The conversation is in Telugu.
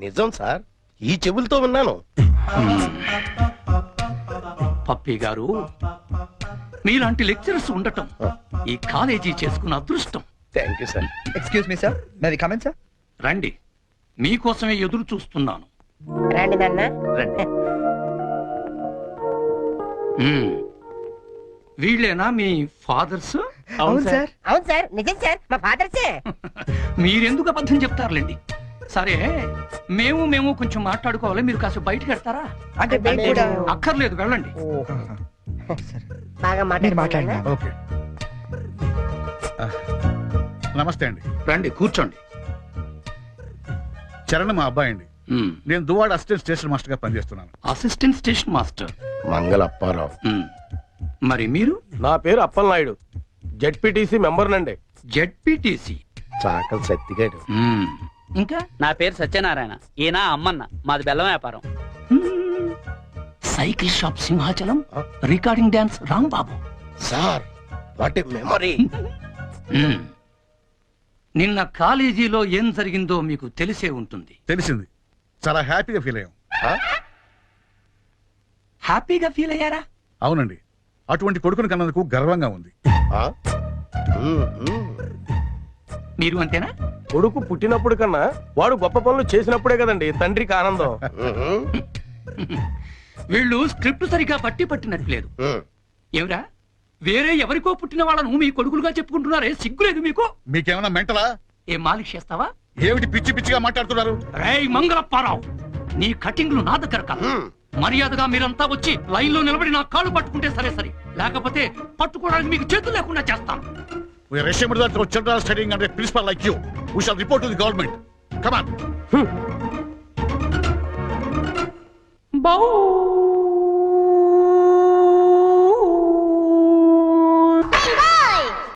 నిజం సార్, ఈ చెవులతో విన్నాను. పప్పి గారు, మీలాంటి లెక్చరర్స్ ఉండటం ఈ కాలేజీ చేసుకున్న అదృష్టం. Thank you sir. Excuse me sir, may we come in sir? రండి, మీకోసమే ఎదురు చూస్తున్నాను. రండి నాన్న. రండి. వీళ్ళేనా మీ ఫాదర్స్? అవును సార్. అవును సార్, నిజం సార్, మా ఫాదర్సే. మీరెందుకు అబద్ధం చెప్తారులేండి. సరే, మేము కొంచెం మాట్లాడుకోవాలి, మీరు కాస్త బయటకు వెళ్తారా? అంటే మేము కూడా అక్కర్లేదు, వెళ్ళండి. బాగా మీరు మాట్లాడుతున్నా. మాట్లాడినా ఓకే. నమస్తే అండి. రండి, కూర్చోండి. చరణ్ మా అబ్బాయి అండి. నేను దువాడ అసిస్టెంట్ స్టేషన్ మాస్టర్ గా పనిచేస్తున్నాను. Assistant station master. మంగళ అప్పారావు. మరి మీరు? నా పేరు అప్పలనాయుడు, జెడ్పీటీసీ మెంబర్ నండి. జెడ్పీటీసీ. చాకలి సత్తిగాడు. ఇంకా? నా పేరు సత్యనారాయణ, ఈయన అమ్మన్న, మాది బెల్లం వ్యాపారం. Cycle shop Simhachalam, recording dance Rambabu. Sir, what a memory. నిన్న కాలేజీలో ఏం జరిగిందో మీకు తెలిసే ఉంటుంది. తెలిసింది. చాలా హ్యాపీగా ఫీల్ అయ్యాం. హ్యాపీగా ఫీల్ అయ్యారా? అవునండి, అటువంటి కొడుకుని కన్నందుకు గర్వంగా ఉంది. మీరు అంతేనా? కొడుకు పుట్టినప్పుడు కన్నా వాడు గొప్ప పనులు చేసినప్పుడే కదండి తండ్రికి ఆనందం. వీళ్ళు స్క్రిప్ట్ సరిగా పట్టినట్లేదు. ఏమిరా, వేరే ఎవరికో పుట్టిన వాళ్ళను మీ కొడుకులుగా చెప్పుకుంటున్నారే, సిగ్గులేదు మీకు? మీకేమన్నా మెంటలా? ఏం మాలిష్ చేస్తావా? ఏమిటి పిచ్చి పిచ్చిగా మాట్లాడుతున్నారు? రేయ్ మంగళప్పారావు, నీ కటింగ్లు నా దగ్గర కాదు. మర్యాదగా మీరంతా వచ్చి లైన్ లో నిలబడి నా కాళ్ళు పట్టుకుంటే సరే, లేకపోతే పట్టుకోవడానికి మీకు చేతులు లేకుండా చేస్తాను. We are ashamed that our children are studying under a principal like you. We shall report to the government. Come on. Bow